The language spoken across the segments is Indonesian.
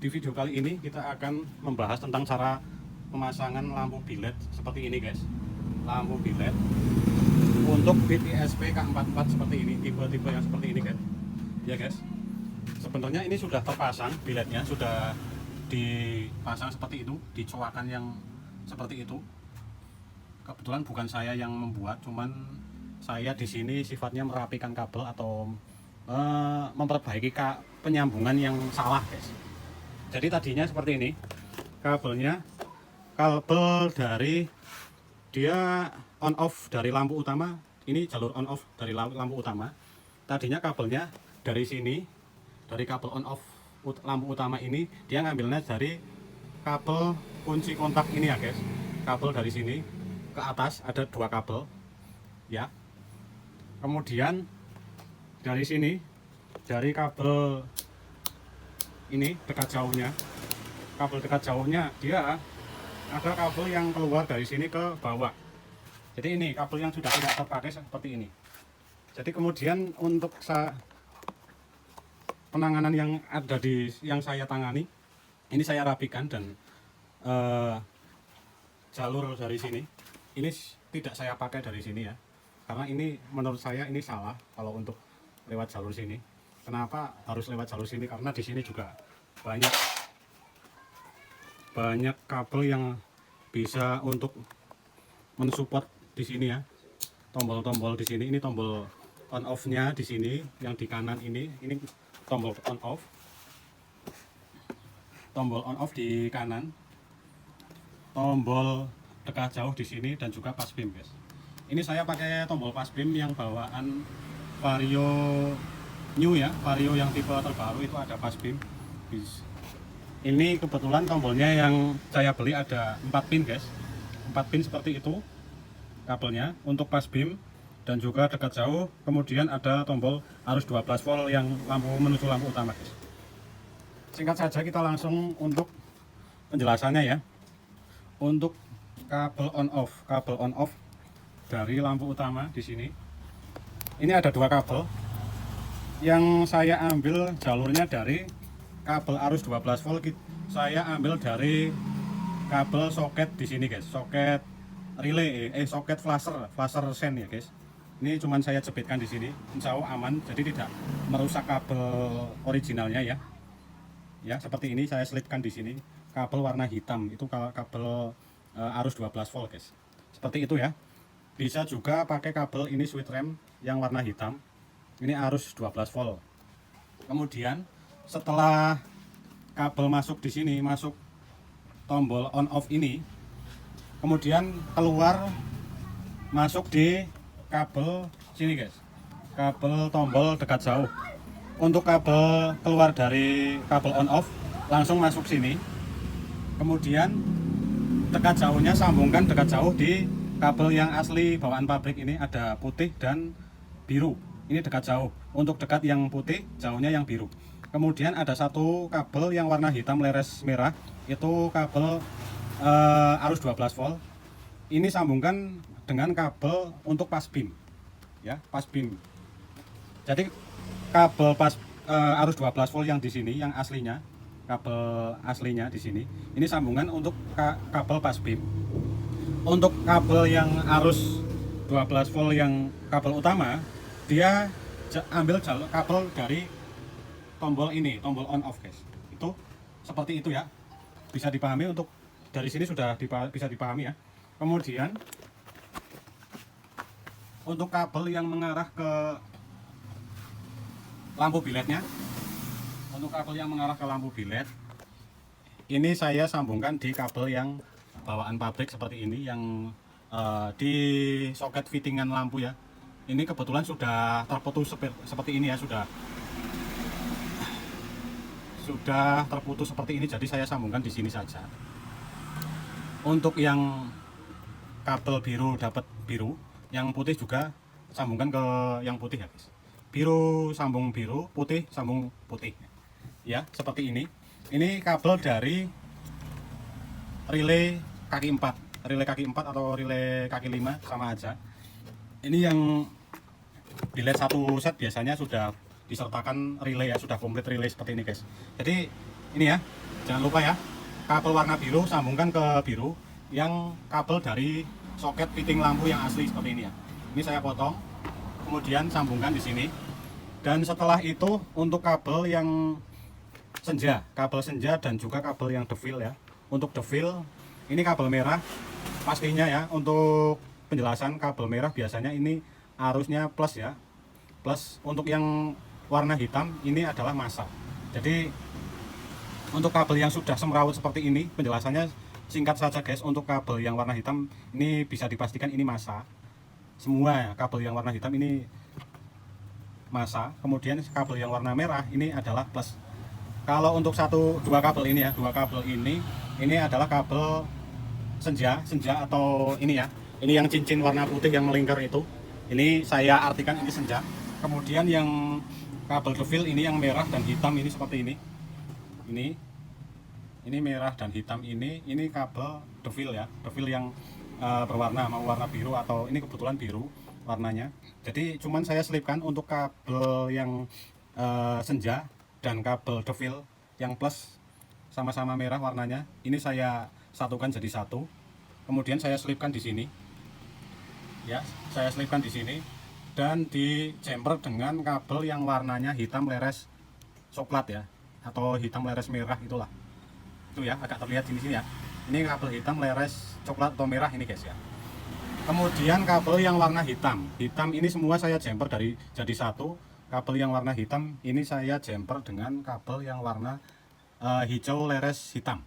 Di video kali ini kita akan membahas tentang cara pemasangan lampu bilet seperti ini guys. Lampu bilet untuk BTSP K44 seperti ini, tipe-tipe yang seperti ini kan. Ya guys. Sebenarnya ini sudah terpasang biletnya, sudah dipasang seperti itu, dicoakan yang seperti itu. Kebetulan bukan saya yang membuat, cuman saya di sini sifatnya merapikan kabel atau memperbaiki penyambungan yang salah guys. Jadi tadinya seperti ini, kabel dari dia on off dari lampu utama, ini jalur on off dari lampu utama. Tadinya kabelnya dari sini, dari kabel on off lampu utama ini, dia ngambilnya dari kabel kunci kontak ini ya guys. Kabel dari sini ke atas ada dua kabel ya. Kemudian dari sini, dari kabel ini dekat jauhnya, dia ada kabel yang keluar dari sini ke bawah. Jadi ini kabel yang sudah tidak terpakai seperti ini. Jadi kemudian untuk penanganan yang ada yang saya tangani, ini saya rapikan dan jalur dari sini ini tidak saya pakai dari sini ya, karena ini menurut saya ini salah kalau untuk lewat jalur sini. Kenapa harus lewat jalur sini? Karena di sini juga banyak kabel yang bisa untuk mensupport di sini ya. Tombol-tombol di sini, ini tombol on off-nya di sini, yang di kanan ini tombol on off. Tombol on off di kanan. Tombol dekat jauh di sini dan juga pas beam guys. Ini saya pakai tombol pas beam yang bawaan Vario new ya, Vario yang tipe terbaru itu ada pas beam. Ini kebetulan tombolnya yang saya beli ada 4 pin guys, 4 pin seperti itu kabelnya untuk pas beam dan juga dekat jauh. Kemudian ada tombol arus 12 volt yang menuju lampu utama guys. Singkat saja kita langsung untuk penjelasannya ya. Untuk kabel on off dari lampu utama di sini, ini ada dua kabel yang saya ambil jalurnya dari kabel arus 12 volt. Saya ambil dari kabel soket di sini guys, soket relay, soket flasher sen ya guys. Ini cuman saya jepitkan di sini, insya Allah aman, jadi tidak merusak kabel originalnya ya. Ya seperti ini saya selipkan di sini kabel warna hitam, itu kabel arus 12 volt guys. Seperti itu ya. Bisa juga pakai kabel ini switch rem yang warna hitam. Ini arus 12 volt. Kemudian setelah kabel masuk di sini, masuk tombol on off ini, kemudian keluar masuk di kabel sini guys. Kabel tombol dekat jauh. Untuk kabel keluar dari kabel on off langsung masuk sini. Kemudian dekat jauhnya sambungkan dekat jauh di kabel yang asli bawaan pabrik, ini ada putih dan biru. Ini dekat jauh. Untuk dekat yang putih, jauhnya yang biru. Kemudian ada satu kabel yang warna hitam leres merah, itu kabel arus 12 volt. Ini sambungkan dengan kabel untuk pas beam. Ya, pas beam. Jadi kabel arus 12 volt yang di sini, yang aslinya, kabel aslinya di sini, ini sambungan untuk kabel pas beam. Untuk kabel yang arus 12 volt yang kabel utama, dia ambil jalur kabel dari tombol ini, tombol on off guys. Itu seperti itu ya, bisa dipahami. Untuk dari sini sudah bisa dipahami ya. Kemudian untuk kabel yang mengarah ke lampu biletnya, untuk kabel yang mengarah ke lampu bilet, ini saya sambungkan di kabel yang bawaan pabrik seperti ini, yang di soket fittingan lampu ya. Ini kebetulan sudah terputus seperti ini ya, sudah terputus seperti ini, jadi saya sambungkan di sini saja. Untuk yang kabel biru dapat biru, yang putih juga sambungkan ke yang putih ya guys. Biru sambung biru, putih sambung putih ya, seperti ini. Ini kabel dari relay kaki 4 atau relay kaki 5 sama aja. Ini yang bilet satu set biasanya sudah disertakan relay ya, sudah komplit relay seperti ini guys. Jadi ini ya, Jangan lupa ya, kabel warna biru sambungkan ke biru, yang kabel dari soket fitting lampu yang asli seperti ini ya. Ini saya potong, kemudian sambungkan di sini. Dan setelah itu untuk kabel yang kabel senja dan juga kabel yang devil ya. Untuk devil ini kabel merah pastinya ya. Untuk penjelasan, kabel merah biasanya ini arusnya plus ya. Plus untuk yang warna hitam ini adalah massa. Jadi untuk kabel yang sudah semrawut seperti ini, penjelasannya singkat saja guys. Untuk kabel yang warna hitam ini bisa dipastikan ini massa. Semua ya, kabel yang warna hitam ini massa. Kemudian kabel yang warna merah ini adalah plus. Kalau untuk dua kabel ini ya, dua kabel ini adalah kabel senja atau ini ya. Ini yang cincin warna putih yang melingkar itu. Ini saya artikan ini senja. Kemudian yang kabel devil ini yang merah dan hitam ini seperti ini. Ini merah dan hitam ini kabel devil ya. Devil yang berwarna, mau warna biru atau ini kebetulan biru warnanya. Jadi cuman saya selipkan untuk kabel yang senja dan kabel devil yang plus sama-sama merah warnanya. Ini saya satukan jadi satu. Kemudian saya selipkan di sini. Ya, saya selipkan di sini dan di jumper dengan kabel yang warnanya hitam leres coklat ya, atau hitam leres merah itulah. Itu ya, agak terlihat di sini ya. Ini kabel hitam leres coklat atau merah ini guys ya. Kemudian kabel yang warna hitam ini semua saya jumper jadi satu. Kabel yang warna hitam ini saya jumper dengan kabel yang warna hijau leres hitam.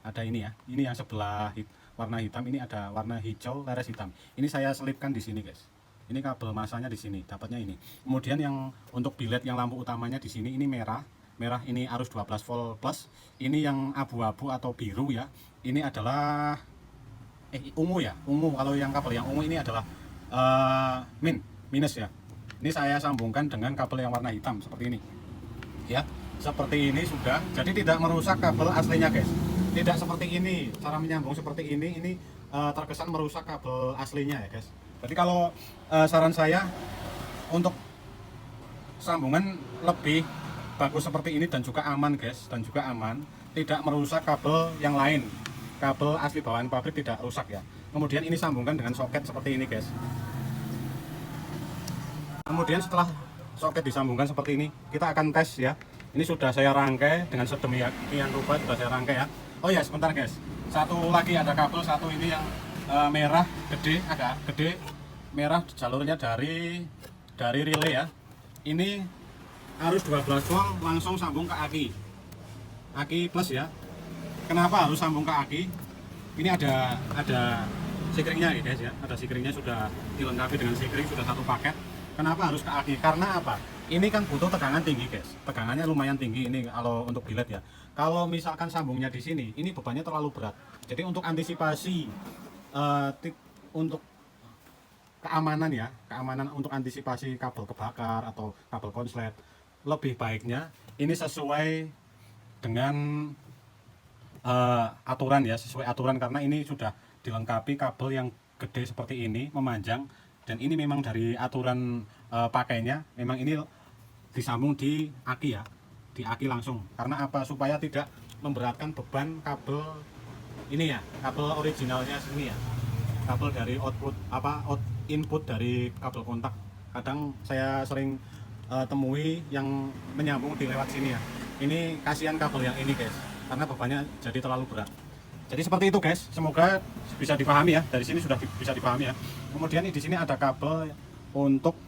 Ada ini ya. Ini yang sebelah warna hitam ini ada warna hijau leres hitam. Ini saya selipkan di sini guys. Ini kabel masanya di sini, dapatnya ini. Kemudian yang untuk bilet yang lampu utamanya di sini ini merah ini arus 12 volt plus. Ini yang abu-abu atau biru ya. Ini adalah ungu ya, ungu. Kalau yang kabel yang ungu ini adalah minus ya. Ini saya sambungkan dengan kabel yang warna hitam seperti ini. Ya, seperti ini sudah. Jadi tidak merusak kabel aslinya guys. Tidak seperti ini, cara menyambung seperti ini terkesan merusak kabel aslinya ya guys. Jadi kalau saran saya untuk sambungan lebih bagus seperti ini dan juga aman guys, dan juga aman, tidak merusak kabel yang lain. Kabel asli bawaan pabrik tidak rusak ya. Kemudian ini sambungkan dengan soket seperti ini guys. Kemudian setelah soket disambungkan seperti ini, kita akan tes ya. Ini sudah saya rangkai dengan sedemikian rupa, sudah saya rangkai ya. Oh ya, sebentar guys. Satu lagi ada kabel satu ini yang merah gede, agak gede, merah jalurnya dari relay ya. Ini arus 12 volt langsung sambung ke aki plus ya. Kenapa harus sambung ke aki? Ini ada sikringnya ya guys ya. Ada sikringnya, sudah dilengkapi dengan sikring, sudah satu paket. Kenapa harus ke aki? Karena apa? Ini kan butuh tegangan tinggi guys. Tegangannya lumayan tinggi ini kalau untuk bilet ya. Kalau misalkan sambungnya di sini, ini bebannya terlalu berat. Jadi untuk antisipasi untuk keamanan ya, keamanan untuk antisipasi kabel kebakar atau kabel konslet, lebih baiknya ini sesuai dengan aturan ya, sesuai aturan, karena ini sudah dilengkapi kabel yang gede seperti ini, memanjang, dan ini memang dari aturan pakainya memang ini disambung di aki ya, di aki langsung. Karena apa? Supaya tidak memberatkan beban kabel ini ya, kabel originalnya sini ya, kabel dari input dari kabel kontak. Kadang saya sering temui yang menyambung di lewat sini ya. Ini kasihan kabel yang ini guys, karena bebannya jadi terlalu berat. Jadi seperti itu guys, semoga bisa dipahami ya. Dari sini sudah bisa dipahami ya. Kemudian di sini ada kabel untuk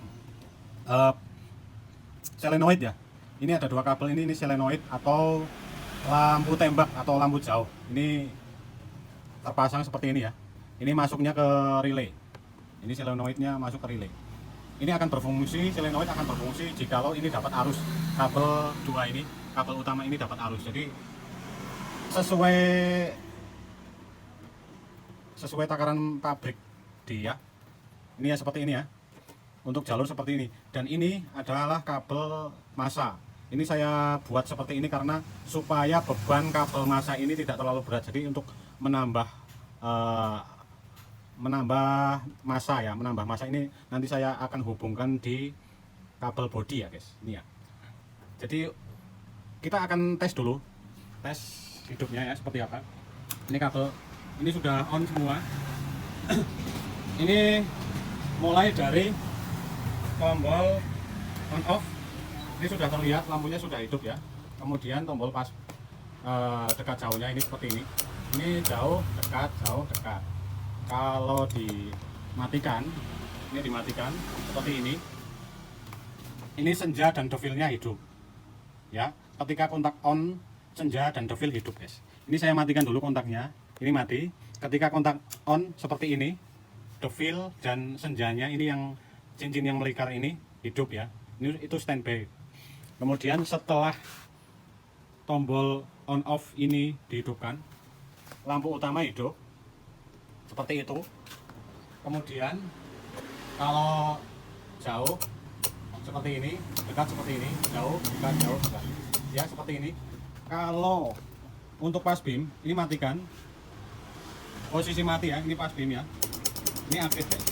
solenoid ya. Ini ada dua kabel ini solenoid atau lampu tembak atau lampu jauh. Ini terpasang seperti ini ya. Ini masuknya ke relay. Ini solenoidnya masuk ke relay. Ini akan berfungsi, solenoid akan berfungsi jikalau ini dapat arus. Kabel dua ini, kabel utama ini dapat arus. Jadi sesuai takaran pabrik dia. Ini ya seperti ini ya. Untuk jalur seperti ini. Dan ini adalah kabel massa. Ini saya buat seperti ini karena supaya beban kabel massa ini tidak terlalu berat. Jadi untuk menambah massa ya, menambah massa ini nanti saya akan hubungkan di kabel bodi ya guys. Ini ya. Jadi kita akan tes dulu. Tes hidupnya ya seperti apa. Ini kabel ini sudah on semua. Ini mulai dari tombol on off ini sudah terlihat lampunya sudah hidup ya. Kemudian tombol pas dekat jauhnya ini seperti ini jauh dekat jauh dekat. Kalau dimatikan, ini dimatikan seperti ini senja dan devilnya hidup ya. Ketika kontak on, senja dan devil hidup guys. Ini saya matikan dulu kontaknya, ini mati. Ketika kontak on seperti ini, devil dan senjanya ini yang cincin yang melingkar ini hidup ya. Ini itu standby. Kemudian setelah tombol on off ini dihidupkan, lampu utama hidup seperti itu. Kemudian kalau jauh seperti ini, dekat seperti ini, jauh dekat jauh dekat ya seperti ini. Kalau untuk pas beam ini matikan, posisi mati ya, ini pas beam ya, ini aktif guys.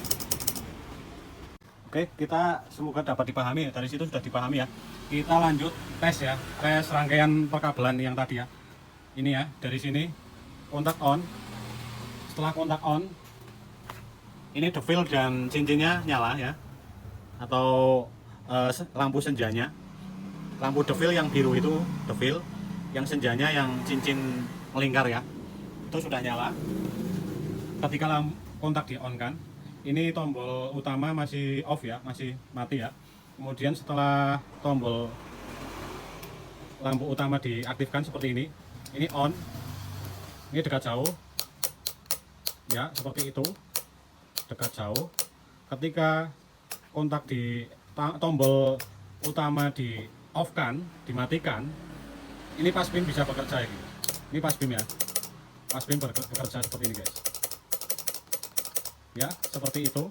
Oke, kita semoga dapat dipahami. Dari situ sudah dipahami ya. Kita lanjut tes ya, tes rangkaian perkabelan yang tadi ya. Ini ya, dari sini kontak on. Setelah kontak on, ini devil dan cincinnya nyala ya, atau lampu senjanya. Lampu devil yang biru itu devil, yang senjanya yang cincin melingkar ya, itu sudah nyala. Ketika kontak di on kan, ini tombol utama masih off ya, masih mati ya. Kemudian setelah tombol lampu utama diaktifkan seperti ini on, ini dekat jauh ya, seperti itu, dekat jauh. Ketika kontak di tombol utama di off kan, dimatikan, ini pas beam bisa bekerja ini. Ini pas beam ya, pas beam bekerja seperti ini guys ya, seperti itu.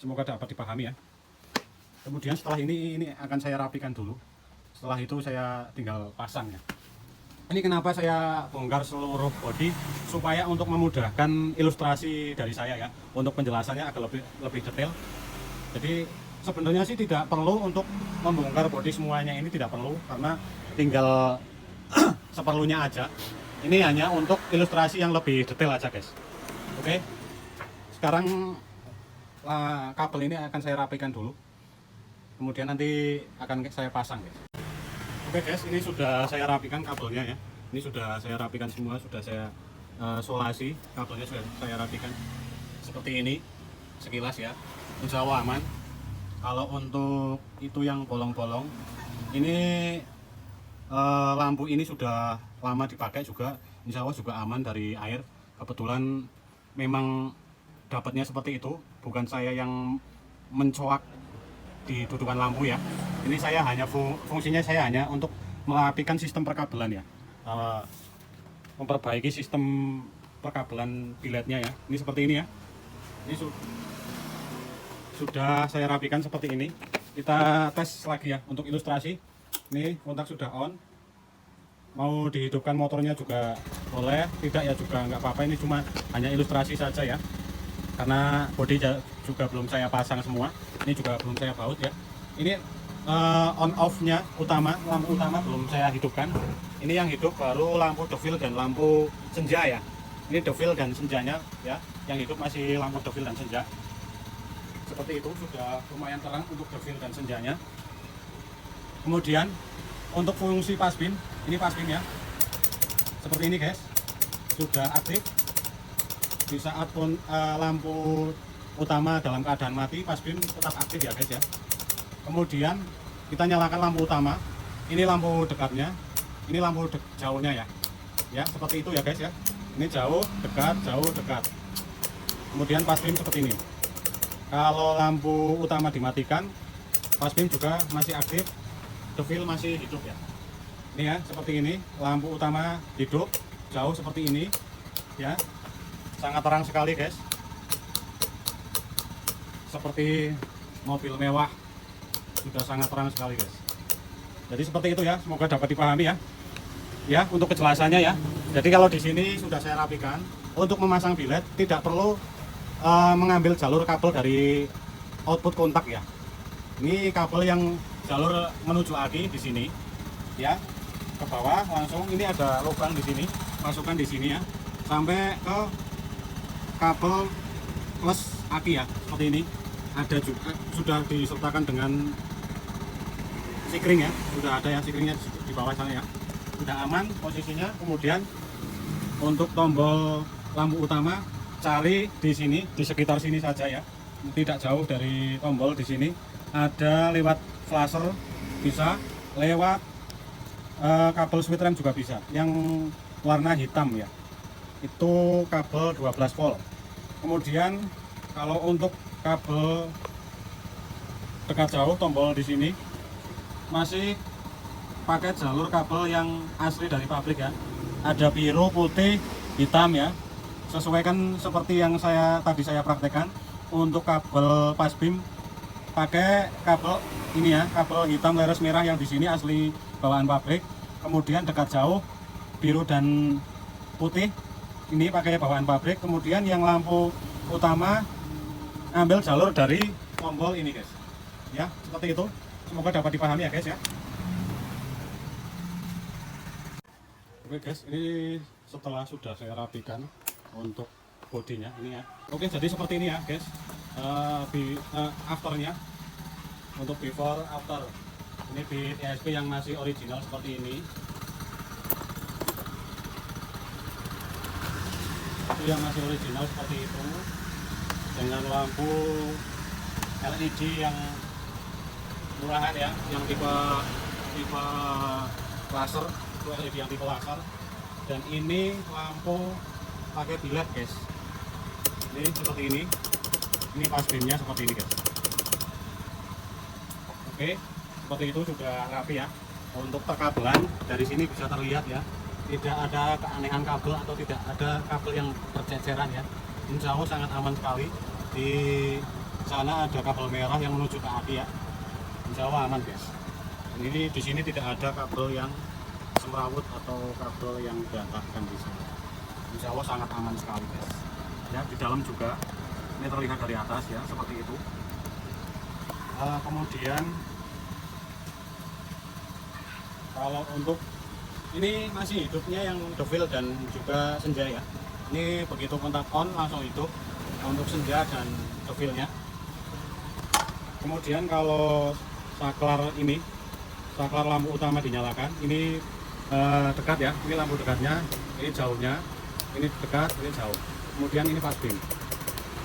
Semoga dapat dipahami ya. Kemudian setelah ini akan saya rapikan dulu. Setelah itu saya tinggal pasang ya. Ini kenapa saya bongkar seluruh bodi, supaya untuk memudahkan ilustrasi dari saya ya, untuk penjelasannya agak lebih detail. Jadi sebenarnya sih tidak perlu untuk membongkar bodi semuanya, ini tidak perlu, karena tinggal seperlunya aja. Ini hanya untuk ilustrasi yang lebih detail aja guys. Oke, sekarang kabel ini akan saya rapikan dulu, kemudian nanti akan saya pasang guys. Oke guys, ini sudah saya rapikan kabelnya ya. Ini sudah saya rapikan semua, sudah saya solasi, kabelnya sudah saya rapikan seperti ini sekilas ya. Insya Allah aman. Kalau untuk itu yang bolong-bolong, ini lampu ini sudah lama dipakai juga, insya Allah juga aman dari air. Kebetulan memang dapatnya seperti itu, bukan saya yang mencoak di dudukan lampu ya. Ini saya hanya fungsinya saya hanya untuk merapikan sistem perkabelan ya, memperbaiki sistem perkabelan biletnya ya. Ini seperti ini ya. Ini sudah saya rapikan seperti ini. Kita tes lagi ya untuk ilustrasi. Ini kontak sudah on. Mau dihidupkan motornya juga boleh, tidak ya juga nggak apa-apa. Ini cuma hanya ilustrasi saja ya, karena bodi juga belum saya pasang semua. Ini juga belum saya baut ya. Ini on off nya utama, lampu utama belum saya hidupkan. Ini yang hidup baru lampu devil dan lampu senja ya. Ini devil dan senjanya ya, yang hidup masih lampu devil dan senja. Seperti itu, sudah lumayan terang untuk devil dan senjanya. Kemudian untuk fungsi pas beam, ini pas beam ya, seperti ini guys, sudah aktif. Di saat pun lampu utama dalam keadaan mati, pas beam tetap aktif ya guys ya. Kemudian kita nyalakan lampu utama, ini lampu dekatnya, ini lampu jauhnya ya, ya seperti itu ya guys ya. Ini jauh dekat. Kemudian pas beam seperti ini. Kalau lampu utama dimatikan, pas beam juga masih aktif, devil masih hidup ya. Ini ya seperti ini, lampu utama hidup, jauh seperti ini ya. Sangat terang sekali guys, seperti mobil mewah, sudah sangat terang sekali guys. Jadi seperti itu ya, semoga dapat dipahami ya. Ya untuk kejelasannya ya. Jadi kalau di sini sudah saya rapikan, untuk memasang bilet tidak perlu mengambil jalur kabel dari output kontak ya. Ini kabel yang jalur menuju aki di sini ya ke bawah langsung. Ini ada lubang di sini, masukkan di sini ya sampai ke kabel plus aki ya, seperti ini. Ada juga sudah disertakan dengan sikring ya, sudah ada ya sikringnya di bawah sana ya, sudah aman posisinya. Kemudian untuk tombol lampu utama cari di sini, di sekitar sini saja ya, tidak jauh dari tombol. Di sini ada lewat flasher bisa, lewat kabel switch rem juga bisa, yang warna hitam ya, itu kabel 12 volt. Kemudian kalau untuk kabel dekat jauh, tombol di sini masih pakai jalur kabel yang asli dari pabrik ya, ada biru, putih, hitam ya, sesuaikan seperti yang tadi saya praktekkan. Untuk kabel pasbim pakai kabel ini ya, kabel hitam leres merah yang di sini asli bawaan pabrik. Kemudian dekat jauh biru dan putih ini pakai bawaan pabrik. Kemudian yang lampu utama ambil jalur dari tombol ini guys ya, seperti itu. Semoga dapat dipahami ya guys ya. Oke guys, ini setelah sudah saya rapikan untuk bodinya ini ya. Oke, jadi seperti ini ya guys, afternya. Untuk before after ini bit ESP yang masih original seperti ini, itu yang masih original seperti itu, dengan lampu LED yang murahan ya, yang tipe laser, itu LED yang tipe laser. Dan ini lampu pakai bilet guys, ini seperti ini pasbimnya seperti ini guys. Oke, seperti itu sudah rapi ya. Untuk terkabelan dari sini bisa terlihat ya, tidak ada keanehan kabel atau tidak ada kabel yang berceceran ya. Insya Allah sangat aman sekali. Di sana ada kabel merah yang menuju ke aki ya, insya Allah aman guys. Dan ini di sini tidak ada kabel yang semrawut atau kabel yang berantakan di sini. Insya Allah sangat aman sekali guys. Ya, di dalam juga ini terlihat dari atas ya, seperti itu. Kemudian kalau untuk ini masih hidupnya yang devil dan juga senja ya. Ini begitu kontak on langsung hidup untuk senja dan devilnya. Kemudian kalau saklar ini, saklar lampu utama dinyalakan, ini dekat ya, ini lampu dekatnya, ini jauhnya, ini dekat, ini jauh. Kemudian ini pasbim.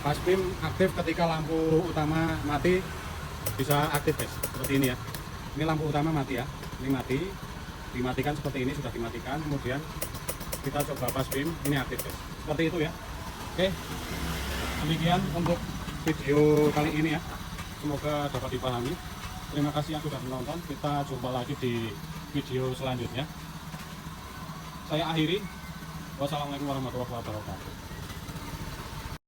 Pasbim aktif ketika lampu utama mati, bisa aktif guys, seperti ini ya. Ini lampu utama mati ya, ini mati, dimatikan seperti ini, sudah dimatikan. Kemudian kita coba pasbim, ini aktif guys, seperti itu ya. Oke, demikian untuk video kali ini ya, semoga dapat dipahami. Terima kasih yang sudah menonton, kita jumpa lagi di video selanjutnya. Saya akhiri, wassalamualaikum warahmatullahi wabarakatuh.